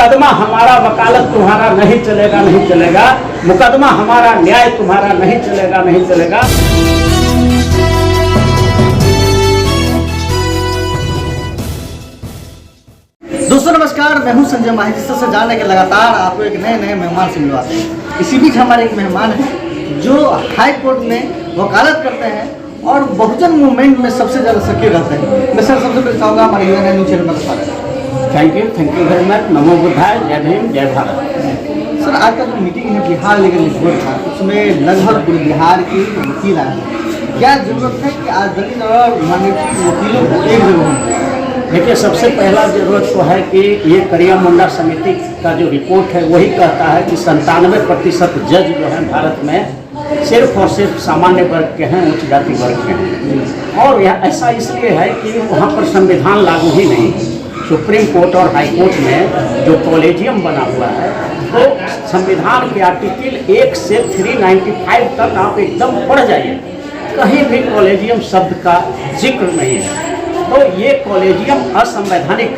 मुकदमा हमारा वकालत तुम्हारा नहीं चलेगा, नहीं चलेगा। मुकदमा हमारा न्याय तुम्हारा नहीं चलेगा, नहीं चलेगा। दोस्तों नमस्कार, मैं हूं संजय माही। जिस तरह से जानने के लगातार आपको एक नए नए मेहमान से मिलवाते हैं। इसी बीच हमारे एक मेहमान हैं जो हाई कोर्ट में वकालत करते हैं और बहुजन मूवमेंट में सबसे ज़्यादा सक्रिय रहते हैं। मैं सर सबसे पहले चाहूँगा हमारे यूएनए न्यूज़ चैनल में स्वागत है। Thank you very much. नमो बुद्धाय, जय भीम, जय भारत। सर आज का जो मीटिंग है बिहार लीगल नेटवर्क था, उसमें लगभग पूरे बिहार के वकील आए हैं। क्या जरूरत है कि आज दलित और माइनॉरिटी वकीलों को एक जगह होना? देखिए, सबसे पहला जरूरत तो है कि ये करिया मुंडा समिति का जो रिपोर्ट है वही कहता है कि 97% जज जो हैं भारत में सिर्फ और सिर्फ सामान्य वर्ग के हैं, उच्च जाति वर्ग के हैं। और यह ऐसा इसलिए है कि वहाँ पर संविधान लागू ही नहीं है। सुप्रीम कोर्ट और हाई कोर्ट में जो कॉलेजियम बना हुआ है तो संविधान के आर्टिकल 1 से 395 तक आप एकदम पढ़ जाइए, कहीं भी कॉलेजियम शब्द का जिक्र नहीं है। तो ये कॉलेजियम असंवैधानिक,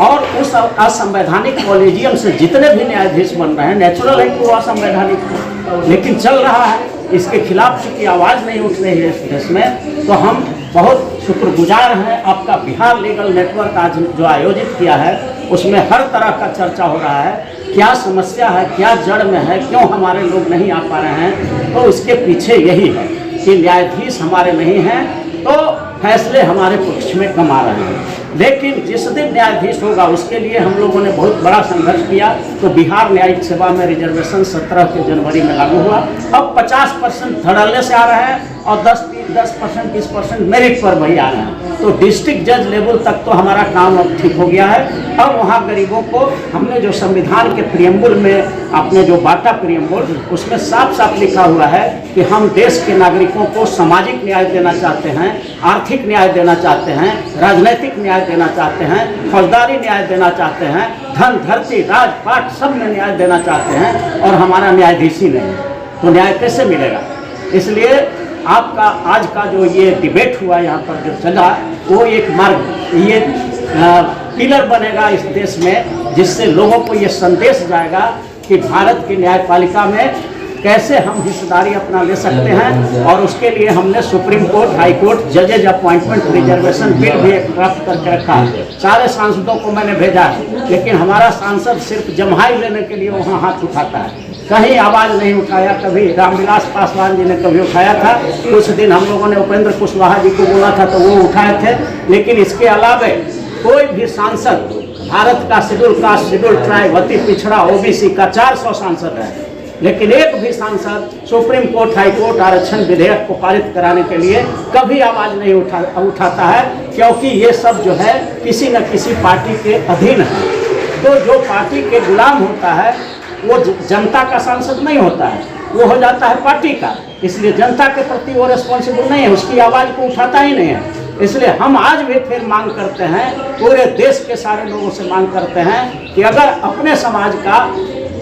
और उस असंवैधानिक कॉलेजियम से जितने भी न्यायाधीश बन रहे हैं, नेचुरल है कि वो असंवैधानिक हो, लेकिन चल रहा है। इसके खिलाफ चूँकि आवाज़ नहीं उठ रही है इस देश में, तो हम बहुत शुक्रगुजार हैं। आपका बिहार लीगल नेटवर्क आज जो आयोजित किया है उसमें हर तरह का चर्चा हो रहा है। क्या समस्या है, क्या जड़ में है, क्यों हमारे लोग नहीं आ पा रहे हैं, तो इसके पीछे यही है कि न्यायाधीश हमारे नहीं हैं तो फैसले हमारे पक्ष में कम आ रहे हैं। लेकिन जिस दिन न्यायाधीश होगा उसके लिए हम लोगों ने बहुत बड़ा संघर्ष किया। तो बिहार न्यायिक सेवा में रिजर्वेशन 17 जनवरी में लागू हुआ। अब 50% धड़ल्ले से आ रहे हैं और 10% 20% मेरिट पर वही आ रहे हैं। तो डिस्ट्रिक्ट जज लेवल तक तो हमारा काम अब ठीक हो गया है। अब वहाँ गरीबों को हमने जो संविधान के प्रियम्बल में आपने जो बांटा प्रियम्बल, उसमें साफ साफ लिखा हुआ है कि हम देश के नागरिकों को सामाजिक न्याय देना चाहते हैं, आर्थिक न्याय देना चाहते हैं, राजनीतिक न्याय देना चाहते हैं, फौजदारी न्याय देना चाहते हैं, धन धरती राजपाट सब में न्याय देना चाहते हैं, और हमारा न्यायाधीश ही नहीं। तो न्याय कैसे मिलेगा? इसलिए आपका आज का जो ये डिबेट हुआ यहाँ पर जो चला, वो एक मार्ग, ये पिलर बनेगा इस देश में, जिससे लोगों को ये संदेश जाएगा कि भारत की न्यायपालिका में कैसे हम हिस्सेदारी अपना ले सकते हैं। और उसके लिए हमने सुप्रीम कोर्ट, हाई कोर्ट, जजेज अपॉइंटमेंट रिजर्वेशन बिल भी एक ड्राफ्ट करके रखा। सारे सांसदों को मैंने भेजा है, लेकिन हमारा सांसद सिर्फ जम्हाई लेने के लिए वहाँ हाथ उठाता है, कहीं आवाज़ नहीं उठाया। कभी रामविलास पासवान जी ने कभी उठाया था, कुछ दिन हम लोगों ने उपेंद्र कुशवाहा जी को बोला था तो वो उठाए थे। लेकिन इसके अलावा कोई भी सांसद, भारत का शेड्यूल कास्ट, शेड्यूल ट्राइब, अति पिछड़ा, ओबीसी का 400 सांसद है, लेकिन एक भी सांसद सुप्रीम कोर्ट, हाई कोर्ट आरक्षण विधेयक को पारित कराने के लिए कभी आवाज़ नहीं उठाता है, क्योंकि ये सब जो है किसी न किसी पार्टी के अधीन है। तो जो पार्टी के गुलाम होता है वो जनता का सांसद नहीं होता है, वो हो जाता है पार्टी का। इसलिए जनता के प्रति वो रिस्पॉन्सिबल नहीं है, उसकी आवाज़ को उठाता ही नहीं है। इसलिए हम आज भी फिर मांग करते हैं, पूरे देश के सारे लोगों से मांग करते हैं कि अगर अपने समाज का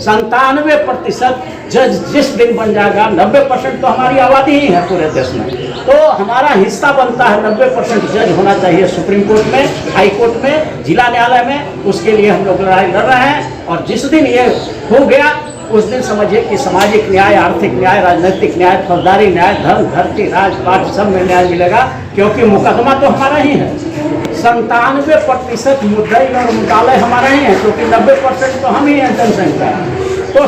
97% जज जिस दिन बन जाएगा, 90% तो हमारी आबादी ही है पूरे देश में, तो हमारा हिस्सा बनता है। 90% जज होना चाहिए सुप्रीम कोर्ट में, हाई कोर्ट में, जिला न्यायालय में। उसके लिए हम लोग लड़ाई लड़ रहे हैं, और जिस दिन ये हो गया उस दिन समझिए कि सामाजिक न्याय, आर्थिक न्याय, राजनीतिक न्याय, फौजदारी न्याय, धन धरती राजपाट सब में न्याय मिलेगा, क्योंकि मुकदमा तो हमारा ही है। 97% मुद्दई और मुद्दालय हमारा ही है, क्योंकि 90% तो हम ही हैं जनसंख्या। तो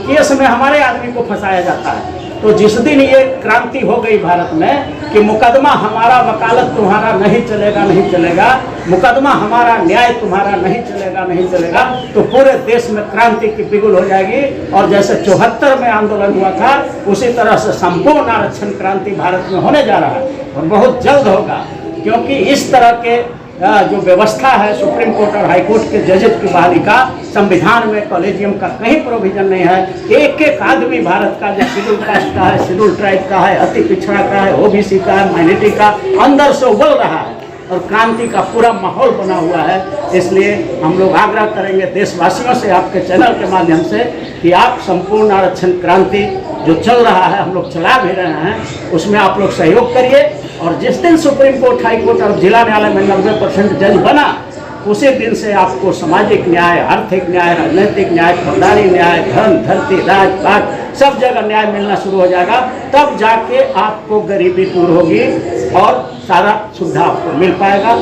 केस में हमारे आदमी को फंसाया जाता है। तो जिस दिन ये क्रांति हो गई भारत में कि मुकदमा हमारा वकालत तुम्हारा नहीं चलेगा, नहीं चलेगा, मुकदमा हमारा न्याय तुम्हारा नहीं चलेगा, नहीं चलेगा, तो पूरे देश में क्रांति की बिगुल हो जाएगी। और जैसे 74 में आंदोलन हुआ था, उसी तरह से संपूर्ण आरक्षण क्रांति भारत में होने जा रहा है, और बहुत जल्द होगा। क्योंकि इस तरह के जो व्यवस्था है सुप्रीम कोर्ट और हाई कोर्ट के जजेज की बहाली का, संविधान में कॉलेजियम का कहीं प्रोविजन नहीं है। एक एक आदमी भारत का, जो शेड्यूल कास्ट का है, शेड्यूल ट्राइब का है, अति पिछड़ा का है, ओबीसी का है, माइनॉरिटी का, अंदर से उबल रहा है और क्रांति का पूरा माहौल बना हुआ है। इसलिए हम लोग आग्रह करेंगे देशवासियों से, आपके चैनल के माध्यम से, कि आप संपूर्ण आरक्षण क्रांति जो चल रहा है, हम लोग चला भी रहे हैं, उसमें आप लोग सहयोग करिए। और जिस दिन सुप्रीम कोर्ट, हाई कोर्ट और जिला न्यायालय में 90% जज बना, उसी दिन से आपको सामाजिक न्याय, आर्थिक न्याय, राजनीतिक न्याय, फौजदारी न्याय, धन, धरती, राजपाट सब जगह न्याय मिलना शुरू हो जाएगा। तब जाके आपको गरीबी दूर होगी और सारा सुविधा आपको मिल पाएगा।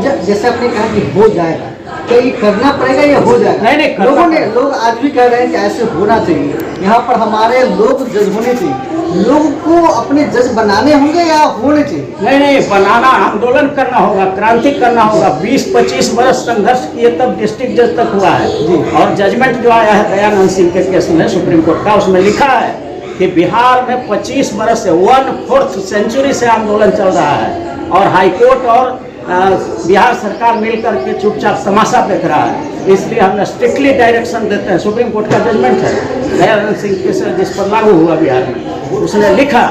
जैसे आपने कहा कि हो जाएगा, तो ये करना पड़ेगा या हो जाएगा? नहीं, लोग आज भी कह रहे हैं कि ऐसे होना चाहिए, यहाँ पर हमारे लोग जज होने चाहिए। लोगों को अपने जज बनाने होंगे या होने चाहिए? नहीं, बनाना, आंदोलन करना होगा, क्रांति करना होगा। 20-25 वर्ष संघर्ष किए तब डिस्ट्रिक्ट जज तक हुआ है जी। और जजमेंट जो आया है दयानंद सिंह के केस में सुप्रीम कोर्ट का, उसमें लिखा है कि बिहार में 25 वर्ष से 1/4 सेंचुरी से आंदोलन चल रहा है और हाईकोर्ट और बिहार सरकार मिलकर के चुपचाप तमाशा देख रहा है। इसलिए हम स्ट्रिक्टली डायरेक्शन देते हैं। सुप्रीम कोर्ट का जजमेंट है दयानंद सिंह केस जिस पर लागू हुआ बिहार में, उसने लिखा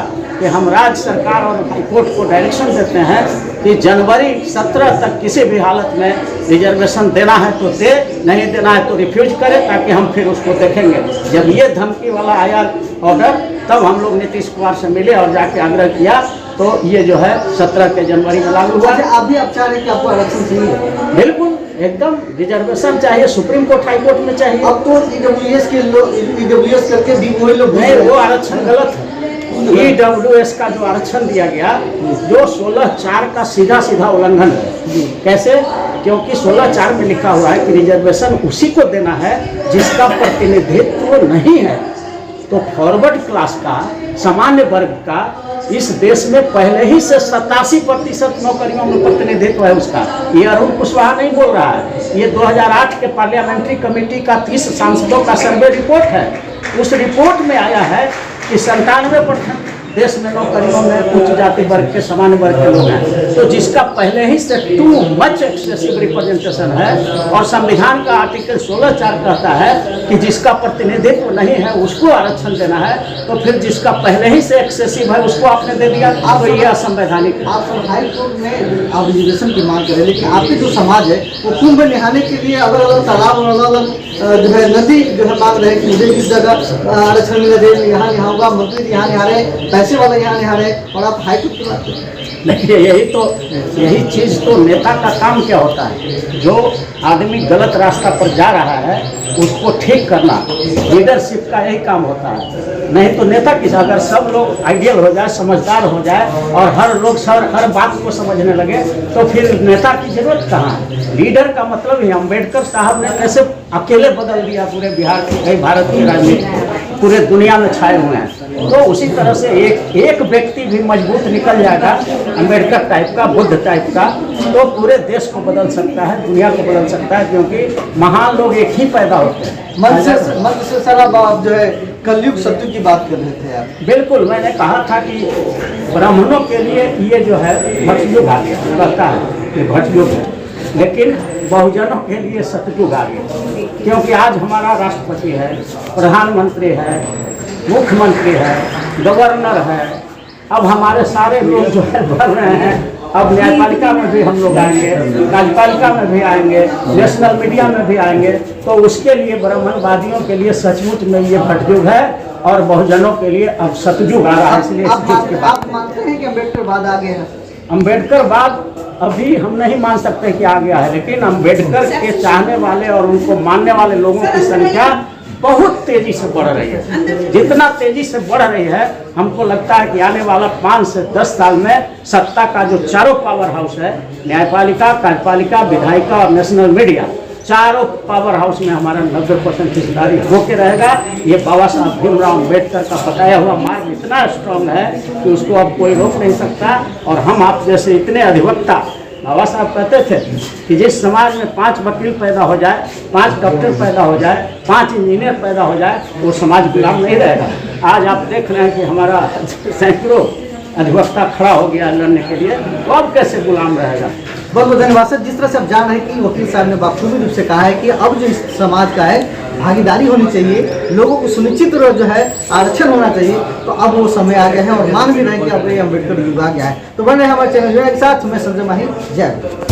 कि हम राज्य सरकार और हाईकोर्ट को डायरेक्शन देते हैं कि जनवरी 17 तक किसी भी हालत में रिजर्वेशन देना है तो दे, नहीं देना है तो रिफ्यूज करे, ताकि हम फिर उसको देखेंगे। जब ये धमकी वाला आया ऑर्डर, तब हम लोग नीतीश कुमार से मिले और जाके आग्रह किया, तो ये जो है 17 के जनवरी में लागू हुआ है। अभी आप चाह रहे हैं कि आपको आरक्षण चाहिए? बिल्कुल, एकदम रिजर्वेशन चाहिए, सुप्रीम कोर्ट हाई कोर्ट में चाहिए। अब तो ईडब्ल्यूएस के लोग ईडब्ल्यूएस करके भी वही लोग नहीं, वो आरक्षण गलत है। ईडब्ल्यूएस का जो आरक्षण दिया गया, जो 16(4) का सीधा उल्लंघन है। कैसे? क्योंकि 16(4) में लिखा हुआ है कि रिजर्वेशन उसी को देना है जिसका प्रतिनिधित्व नहीं है। तो फॉरवर्ड क्लास का, सामान्य वर्ग का इस देश में पहले ही से 87% नौकरियों में प्रतिनिधित्व है उसका। ये अरुण कुशवाहा नहीं बोल रहा है, ये 2008 के पार्लियामेंट्री कमेटी का 30 सांसदों का सर्वे रिपोर्ट है। उस रिपोर्ट में आया है कि 97% देश में नौकरियों में उच्च जाति वर्ग के, सामान्य वर्ग के लोग हैं। तो जिसका पहले ही से टू मच एक्सेसिव रिप्रेजेंटेशन है, और संविधान का आर्टिकल 16(4) कहता है कि जिसका प्रतिनिधित्व नहीं है उसको आरक्षण देना है, तो फिर जिसका पहले ही से एक्सेसिव है उसको आपने दे दिया, तो ये असंवैधानिक है। आप हाई कोर्ट में आप रिजर्वेशन की मांग करें, लेकिन आपके जो समाज है वो कुंभ नहाने के लिए अलग अलग तालाब और अलग अलग जो है नदी जो है मांग रहे हैं कि मुझे किस जगह आरक्षण मिले, देश यहाँ होगा, मंत्री यहाँ नहीं आ रहे, पैसे वाले यहाँ नहीं आ रहे, और आप हाई कोर्ट की बात करें। देखिए, यही चीज़ तो नेता का काम क्या होता है। जो आदमी गलत रास्ता पर जा रहा है उसको ठीक करना लीडरशिप का यही काम होता है। नहीं तो नेता किस, अगर सब लोग आइडियल हो जाए, समझदार हो जाए और हर लोग हर बात को समझने लगे, तो फिर नेता की जरूरत कहाँ है। लीडर का मतलब ही, अम्बेडकर साहब ने कैसे अकेले बदल दिया पूरे बिहार की, भारत की राजनीति पूरे दुनिया में छाए हुए हैं। तो उसी तरह से एक व्यक्ति भी मजबूत निकल जाएगा, अम्बेडकर टाइप का, बुद्ध टाइप का, तो पूरे देश को बदल सकता है, दुनिया को बदल सकता है। क्योंकि महान लोग एक ही पैदा होते हैं। मन से सर आप जो है कलयुग सत्य की बात कर रहे थे आप। बिल्कुल, मैंने कहा था कि ब्राह्मणों के लिए ये जो है भटयुग आ गया, कहता है कि भटयुग है, लेकिन बहुजनों के लिए सतयुग आ गया। क्योंकि आज हमारा राष्ट्रपति है, प्रधानमंत्री है, मुख्यमंत्री है, गवर्नर है, अब हमारे सारे लोग जो है बढ़ रहे हैं। अब न्यायपालिका में भी हम लोग आएंगे, कार्यपालिका में भी आएंगे, नेशनल मीडिया में भी आएंगे। तो उसके लिए ब्राह्मणवादियों के लिए सचमुच में ये भटयुग है और बहुजनों के लिए अब सतयुग आ रहा है। इसलिए आप मानते हैं कि अम्बेडकर बाद आ गया है? अम्बेडकर बाद अभी हम नहीं मान सकते कि आ गया है, लेकिन अम्बेडकर के चाहने वाले और उनको मानने वाले लोगों की संख्या बहुत तेजी से बढ़ रही है। जितना तेजी से बढ़ रही है, हमको लगता है कि आने वाला 5 से 10 साल में सत्ता का जो चारों पावर हाउस है, न्यायपालिका, कार्यपालिका, विधायिका और नेशनल मीडिया, चारों पावर हाउस में हमारा 90% हिस्सेदारी होके रहेगा। ये बाबा साहब भीमराव अम्बेडकर का बताया हुआ मार्ग इतना स्ट्रांग है कि उसको अब कोई रोक नहीं सकता। और हम आप जैसे इतने अधिवक्ता, बाबा साहब कहते थे कि जिस समाज में 5 वकील पैदा हो जाए, 5 डॉक्टर पैदा हो जाए, 5 इंजीनियर पैदा हो जाए, वो समाज गुलाम नहीं रहेगा। आज आप देख रहे हैं कि हमारा सैकड़ों अधिवक्ता खड़ा हो गया लड़ने के लिए, तो अब कैसे गुलाम रहेगा। बहुत बहुत धन्यवाद सर। जिस तरह से आप जान रहे हैं कि वकील साहब ने बाखूबी रूप से कहा है कि अब जो इस समाज का है भागीदारी होनी चाहिए, लोगों को सुनिश्चित रूप जो है आरक्षण होना चाहिए। तो अब वो समय आ गया है और मान भी रहे हैं कि अब ये अम्बेडकर युग आ गया है। तो बन रहे हमारे चैनल के साथ, मैं संजय माही, जय।